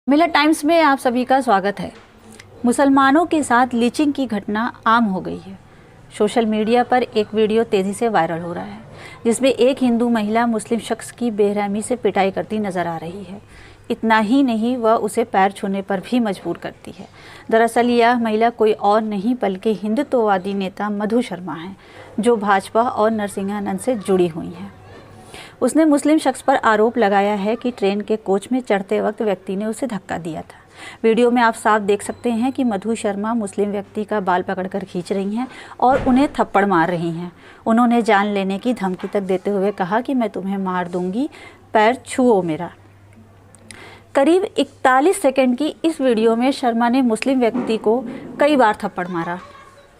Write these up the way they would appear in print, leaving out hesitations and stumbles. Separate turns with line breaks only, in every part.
मिलत टाइम्स में आप सभी का स्वागत है। मुसलमानों के साथ लिंचिंग की घटना आम हो गई है। सोशल मीडिया पर एक वीडियो तेज़ी से वायरल हो रहा है जिसमें एक हिंदू महिला मुस्लिम शख्स की बेरहमी से पिटाई करती नजर आ रही है। इतना ही नहीं, वह उसे पैर छूने पर भी मजबूर करती है। दरअसल यह महिला कोई और नहीं बल्कि हिंदुत्ववादी नेता मधु शर्मा है, जो भाजपा और नरसिंहानंद से जुड़ी हुई हैं। उसने मुस्लिम शख्स पर आरोप लगाया है कि ट्रेन के कोच में चढ़ते वक्त व्यक्ति ने उसे धक्का दिया था। वीडियो में आप साफ देख सकते हैं कि मधु शर्मा मुस्लिम व्यक्ति का बाल पकड़कर खींच रही हैं और उन्हें थप्पड़ मार रही हैं। उन्होंने जान लेने की धमकी तक देते हुए कहा कि मैं तुम्हें मार दूंगी, पैर छुओ मेरा। करीब 41 सेकंड की इस वीडियो में शर्मा ने मुस्लिम व्यक्ति को कई बार थप्पड़ मारा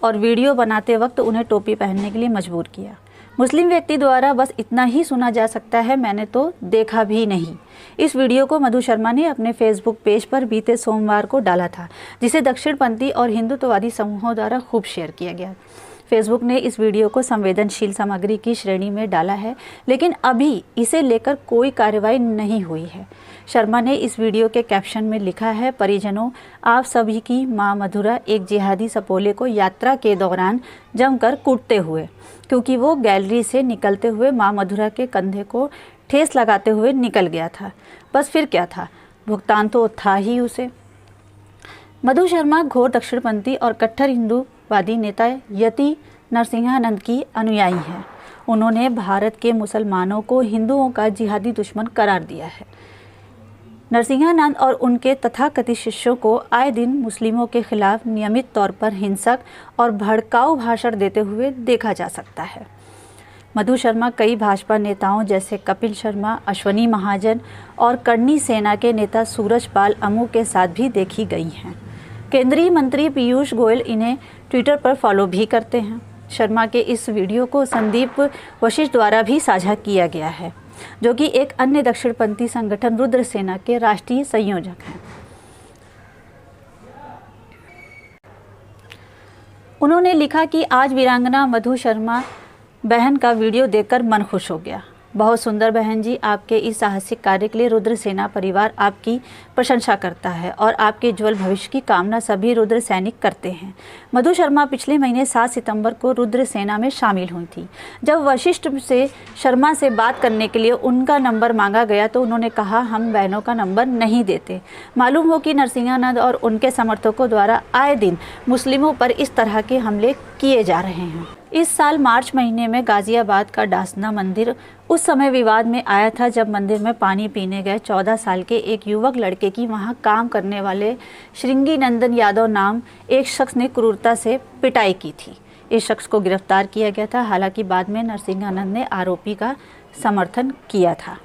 और वीडियो बनाते वक्त उन्हें टोपी पहनने के लिए मजबूर किया। मुस्लिम व्यक्ति द्वारा बस इतना ही सुना जा सकता है, मैंने तो देखा भी नहीं। इस वीडियो को मधु शर्मा ने अपने फेसबुक पेज पर बीते सोमवार को डाला था, जिसे दक्षिणपंथी और हिंदुत्ववादी समूहों द्वारा खूब शेयर किया गया। फेसबुक ने इस वीडियो को संवेदनशील सामग्री की श्रेणी में डाला है, लेकिन अभी इसे लेकर कोई कार्रवाई नहीं हुई है। शर्मा ने इस वीडियो के कैप्शन में लिखा है, परिजनों, आप सभी की मां मधुरा एक जिहादी सपोले को यात्रा के दौरान जमकर कूटते हुए, क्योंकि वो गैलरी से निकलते हुए मां मधुरा के कंधे को ठेस लगाते हुए निकल गया था। बस फिर क्या था, भुगतान तो था ही उसे। मधु शर्मा घोर दक्षिणपंथी और कट्टर हिंदूवादी नेता यति नरसिंहानंद की अनुयायी है। उन्होंने भारत के मुसलमानों को हिंदुओं का जिहादी दुश्मन करार दिया है। नरसिंहानंद और उनके तथाकथित शिष्यों को आए दिन मुस्लिमों के खिलाफ नियमित तौर पर हिंसक और भड़काऊ भाषण देते हुए देखा जा सकता है। मधु शर्मा कई भाजपा नेताओं जैसे कपिल शर्मा, अश्वनी महाजन और करनी सेना के नेता सूरज पाल अमू के साथ भी देखी गई हैं। केंद्रीय मंत्री पीयूष गोयल इन्हें ट्विटर पर फॉलो भी करते हैं। शर्मा के इस वीडियो को संदीप वशिष्ठ द्वारा भी साझा किया गया है, जो कि एक अन्य दक्षिणपंथी संगठन रुद्र सेना के राष्ट्रीय संयोजक हैं। उन्होंने लिखा कि आज वीरांगना मधु शर्मा बहन का वीडियो देखकर मन खुश हो गया। बहुत सुंदर बहन जी, आपके इस साहसिक कार्य के लिए रुद्र सेना परिवार आपकी प्रशंसा करता है और आपके उज्ज्वल भविष्य की कामना सभी रुद्र सैनिक करते हैं। मधु शर्मा पिछले महीने 7 सितंबर को रुद्र सेना में शामिल हुई थी। जब वशिष्ठ से शर्मा से बात करने के लिए उनका नंबर मांगा गया तो उन्होंने कहा, हम बहनों का नंबर नहीं देते। मालूम हो कि नरसिंहानंद और उनके समर्थकों द्वारा आए दिन मुस्लिमों पर इस तरह के हमले किए जा रहे हैं। इस साल मार्च महीने में गाजियाबाद का डासना मंदिर उस समय विवाद में आया था जब मंदिर में पानी पीने गए 14 साल के एक युवक लड़के की वहां काम करने वाले श्रृंगी नंदन यादव नाम एक शख्स ने क्रूरता से पिटाई की थी। इस शख्स को गिरफ्तार किया गया था। हालांकि बाद में नरसिंहानंद ने आरोपी का समर्थन किया था।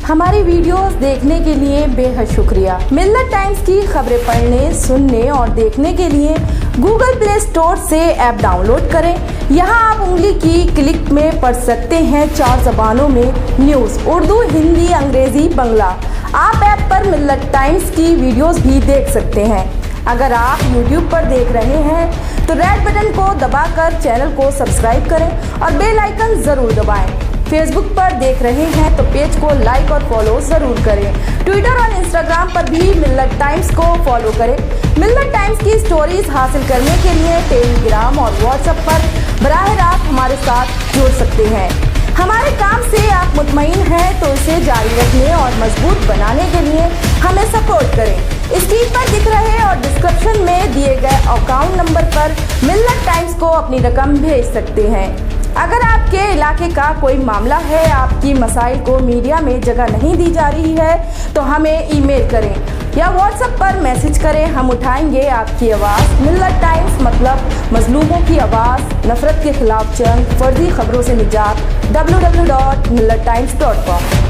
हमारी वीडियोस देखने के लिए बेहद शुक्रिया। मिलत टाइम्स की खबरें पढ़ने, सुनने और देखने के लिए गूगल प्ले स्टोर से ऐप डाउनलोड करें। यहां आप उंगली की क्लिक में पढ़ सकते हैं 4 जबानों में न्यूज़, उर्दू, हिंदी, अंग्रेजी, बांग्ला। आप ऐप पर मिलत टाइम्स की वीडियोस भी देख सकते हैं। अगर आप YouTube पर देख रहे हैं तो रेड बटन को दबाकर चैनल को सब्सक्राइब करें और बेल आइकन जरूर दबाएं। फेसबुक पर देख रहे हैं तो पेज को लाइक और फॉलो जरूर करें। ट्विटर और इंस्टाग्राम पर भी मिलत टाइम्स को फॉलो करें। मिलत टाइम्स की स्टोरीज हासिल करने के लिए टेलीग्राम और व्हाट्सएप पर बराह रास्त हमारे साथ जुड़ सकते हैं। हमारे काम से आप मुतमईन हैं तो इसे जारी रखने और मजबूत बनाने के लिए हमें सपोर्ट करें। स्क्रीन पर दिख रहे और डिस्क्रिप्शन में दिए गए अकाउंट नंबर पर मिलत टाइम्स को अपनी रकम भेज सकते हैं। अगर आपके इलाके का कोई मामला है, आपकी मसाइल को मीडिया में जगह नहीं दी जा रही है, तो हमें ईमेल करें या व्हाट्सएप पर मैसेज करें। हम उठाएंगे आपकी आवाज़। मिलत टाइम्स मतलब मजलूमों की आवाज़, नफरत के खिलाफ जंग, फर्जी खबरों से निजात। www.millettimes.com